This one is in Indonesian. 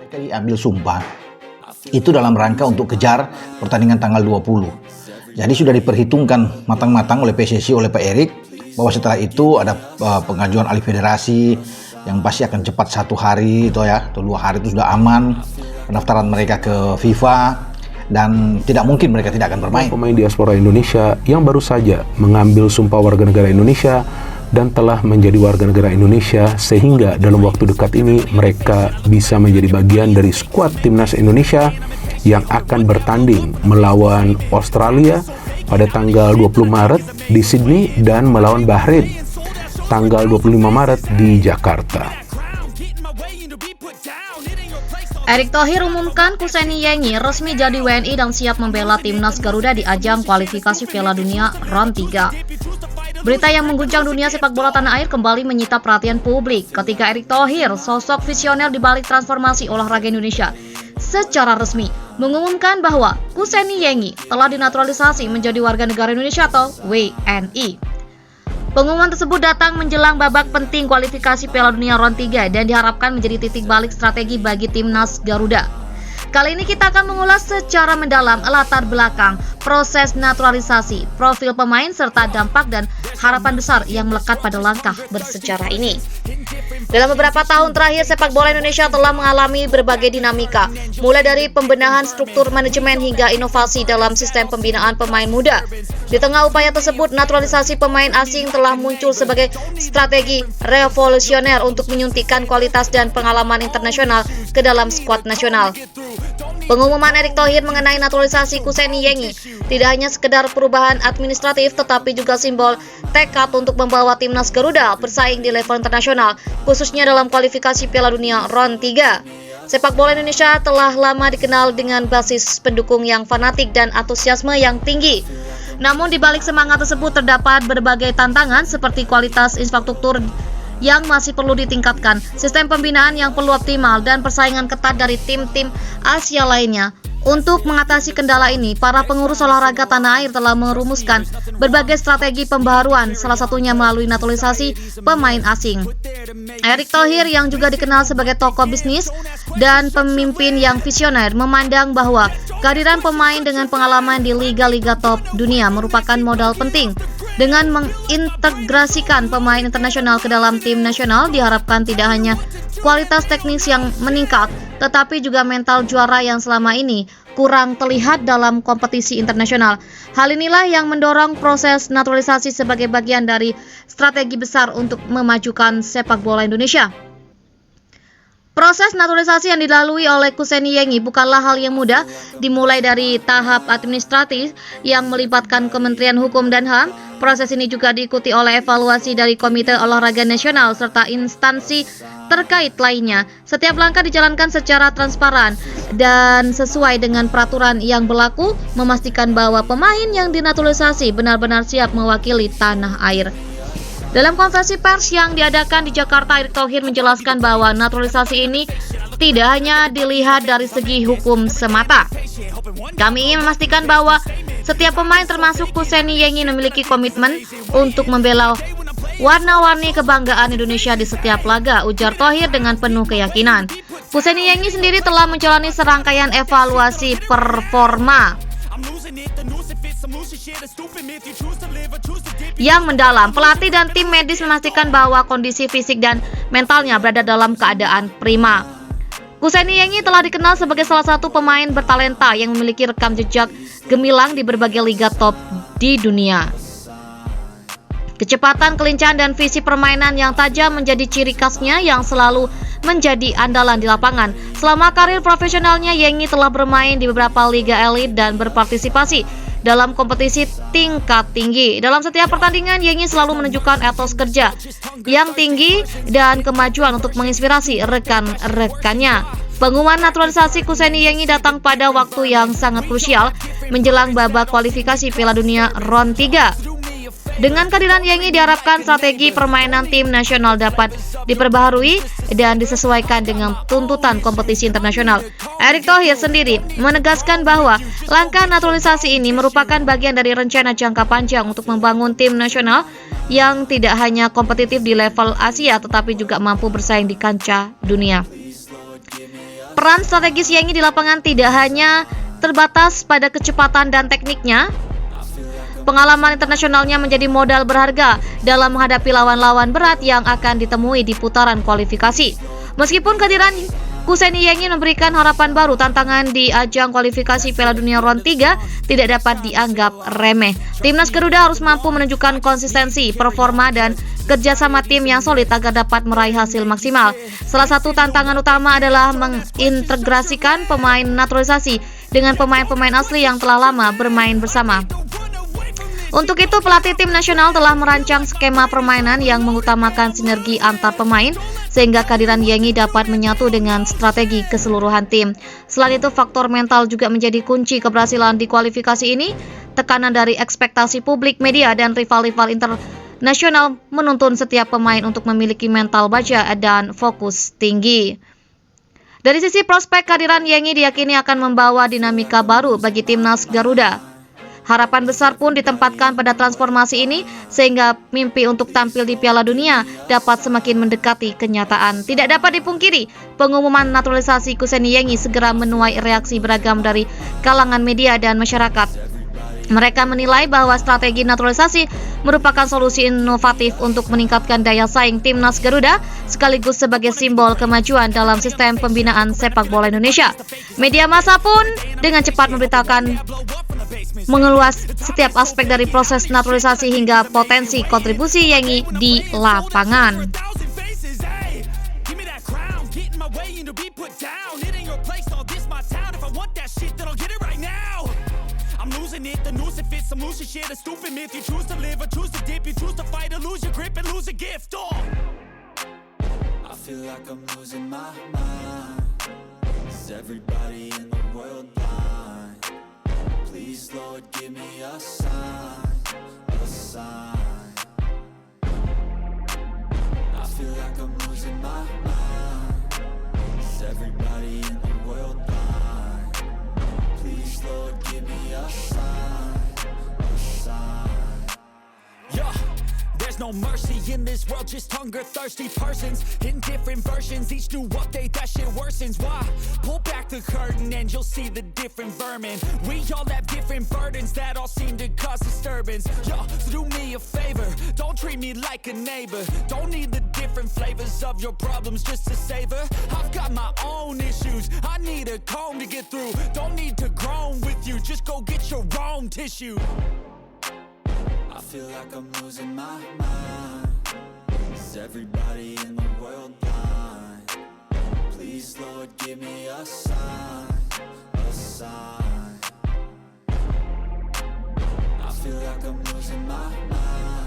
Mereka diambil sumpah itu dalam rangka untuk kejar pertandingan tanggal 20. Jadi sudah diperhitungkan matang-matang oleh PSSI, oleh Pak Erik, bahwa setelah itu ada pengajuan alih federasi yang pasti akan cepat 1 hari itu ya, atau 2 hari itu sudah aman pendaftaran mereka ke FIFA dan tidak mungkin mereka tidak akan bermain. Pemain diaspora Indonesia yang baru saja mengambil sumpah warga negara Indonesia dan telah menjadi warga negara Indonesia sehingga dalam waktu dekat ini mereka bisa menjadi bagian dari skuad timnas Indonesia yang akan bertanding melawan Australia pada tanggal 20 Maret di Sydney dan melawan Bahrain tanggal 25 Maret di Jakarta. Erick Thohir umumkan Kuseni Yengi resmi jadi WNI dan siap membela timnas Garuda di ajang kualifikasi Piala Dunia Round 3. Berita yang mengguncang dunia sepak bola tanah air kembali menyita perhatian publik ketika Erick Thohir, sosok visioner di balik transformasi olahraga Indonesia, secara resmi mengumumkan bahwa Kuseni Yengi telah dinaturalisasi menjadi warga negara Indonesia atau WNI. Pengumuman tersebut datang menjelang babak penting kualifikasi Piala Dunia Round 3 dan diharapkan menjadi titik balik strategi bagi timnas Garuda. Kali ini kita akan mengulas secara mendalam latar belakang, proses naturalisasi, profil pemain, serta dampak dan harapan besar yang melekat pada langkah bersejarah ini. Dalam beberapa tahun terakhir, sepak bola Indonesia telah mengalami berbagai dinamika, mulai dari pembenahan struktur manajemen hingga inovasi dalam sistem pembinaan pemain muda. Di tengah upaya tersebut, naturalisasi pemain asing telah muncul sebagai strategi revolusioner untuk menyuntikkan kualitas dan pengalaman internasional ke dalam skuad nasional. Pengumuman Erick Thohir mengenai naturalisasi Kuseni Yengi tidak hanya sekedar perubahan administratif tetapi juga simbol tekad untuk membawa timnas Garuda bersaing di level internasional, khususnya dalam kualifikasi Piala Dunia Round 3. Sepak bola Indonesia telah lama dikenal dengan basis pendukung yang fanatik dan antusiasme yang tinggi. Namun di balik semangat tersebut terdapat berbagai tantangan seperti kualitas infrastruktur yang masih perlu ditingkatkan, sistem pembinaan yang perlu optimal, dan persaingan ketat dari tim-tim Asia lainnya. Untuk mengatasi kendala ini, para pengurus olahraga tanah air telah merumuskan berbagai strategi pembaharuan, salah satunya melalui naturalisasi pemain asing. Erick Thohir yang juga dikenal sebagai tokoh bisnis dan pemimpin yang visioner memandang bahwa kehadiran pemain dengan pengalaman di liga-liga top dunia merupakan modal penting. Dengan mengintegrasikan pemain internasional ke dalam tim nasional, diharapkan tidak hanya kualitas teknis yang meningkat, tetapi juga mental juara yang selama ini kurang terlihat dalam kompetisi internasional. Hal inilah yang mendorong proses naturalisasi sebagai bagian dari strategi besar untuk memajukan sepak bola Indonesia. Proses naturalisasi yang dilalui oleh Kuseni Yengi bukanlah hal yang mudah, dimulai dari tahap administratif yang melibatkan Kementerian Hukum dan HAM. Proses ini juga diikuti oleh evaluasi dari Komite Olahraga Nasional serta instansi terkait lainnya. Setiap langkah dijalankan secara transparan dan sesuai dengan peraturan yang berlaku, memastikan bahwa pemain yang dinaturalisasi benar-benar siap mewakili tanah air. Dalam konferensi pers yang diadakan di Jakarta, Erick Thohir menjelaskan bahwa naturalisasi ini tidak hanya dilihat dari segi hukum semata. Kami ingin memastikan bahwa setiap pemain termasuk Kuseni Yengi memiliki komitmen untuk membela warna-warni kebanggaan Indonesia di setiap laga, ujar Thohir dengan penuh keyakinan. Kuseni Yengi sendiri telah menjalani serangkaian evaluasi performa yang mendalam. Pelatih dan tim medis memastikan bahwa kondisi fisik dan mentalnya berada dalam keadaan prima. Kuseni Yengi telah dikenal sebagai salah satu pemain bertalenta yang memiliki rekam jejak gemilang di berbagai liga top di dunia. Kecepatan, kelincahan, dan visi permainan yang tajam menjadi ciri khasnya yang selalu menjadi andalan di lapangan. Selama karir profesionalnya, Yengi telah bermain di beberapa liga elit dan berpartisipasi dalam kompetisi tingkat tinggi. Dalam setiap pertandingan, Yengi selalu menunjukkan etos kerja yang tinggi dan kemajuan untuk menginspirasi rekan-rekannya. Pengumuman naturalisasi Kuseni Yengi datang pada waktu yang sangat krusial menjelang babak kualifikasi Piala Dunia Round 3. Dengan kehadiran Yengi diharapkan strategi permainan tim nasional dapat diperbaharui dan disesuaikan dengan tuntutan kompetisi internasional. Erick Thohir sendiri menegaskan bahwa langkah naturalisasi ini merupakan bagian dari rencana jangka panjang untuk membangun tim nasional yang tidak hanya kompetitif di level Asia tetapi juga mampu bersaing di kancah dunia. Peran strategis Yengi di lapangan tidak hanya terbatas pada kecepatan dan tekniknya. Pengalaman internasionalnya menjadi modal berharga dalam menghadapi lawan-lawan berat yang akan ditemui di putaran kualifikasi. Meskipun kehadiran Kuseni Yengi memberikan harapan baru, tantangan di ajang kualifikasi Piala Dunia Round 3 tidak dapat dianggap remeh. Timnas Garuda harus mampu menunjukkan konsistensi, performa, dan kerjasama tim yang solid agar dapat meraih hasil maksimal. Salah satu tantangan utama adalah mengintegrasikan pemain naturalisasi dengan pemain-pemain asli yang telah lama bermain bersama. Untuk itu, pelatih tim nasional telah merancang skema permainan yang mengutamakan sinergi antar pemain sehingga kehadiran Yengi dapat menyatu dengan strategi keseluruhan tim. Selain itu, faktor mental juga menjadi kunci keberhasilan di kualifikasi ini. Tekanan dari ekspektasi publik, media, dan rival-rival internasional menuntun setiap pemain untuk memiliki mental baja dan fokus tinggi. Dari sisi prospek, kehadiran Yengi diyakini akan membawa dinamika baru bagi timnas Garuda. Harapan besar pun ditempatkan pada transformasi ini sehingga mimpi untuk tampil di Piala Dunia dapat semakin mendekati kenyataan. Tidak dapat dipungkiri, pengumuman naturalisasi Kuseni Yengi segera menuai reaksi beragam dari kalangan media dan masyarakat. Mereka menilai bahwa strategi naturalisasi merupakan solusi inovatif untuk meningkatkan daya saing timnas Garuda sekaligus sebagai simbol kemajuan dalam sistem pembinaan sepak bola Indonesia. Media massa pun dengan cepat memberitakan mengeluas setiap aspek dari proses naturalisasi hingga potensi kontribusi Yengi di lapangan. Please, Lord, give me a sign, a sign. I feel like I'm losing my mind. Is everybody in the world blind? Please, Lord, give me a sign, a sign. Yeah. There's no mercy in this world, just hunger-thirsty persons in different versions. Each new update, that shit worsens. Why? Pull back the curtain and you'll see the different vermin. We all have different burdens that all seem to cause disturbance. Yo, so do me a favor, don't treat me like a neighbor. Don't need the different flavors of your problems just to savor. I've got my own issues, I need a comb to get through. Don't need to groan with you, just go get your own tissue. I feel like I'm losing my mind. Is everybody in the world blind? Please, Lord, give me a sign, a sign. I feel like I'm losing my mind.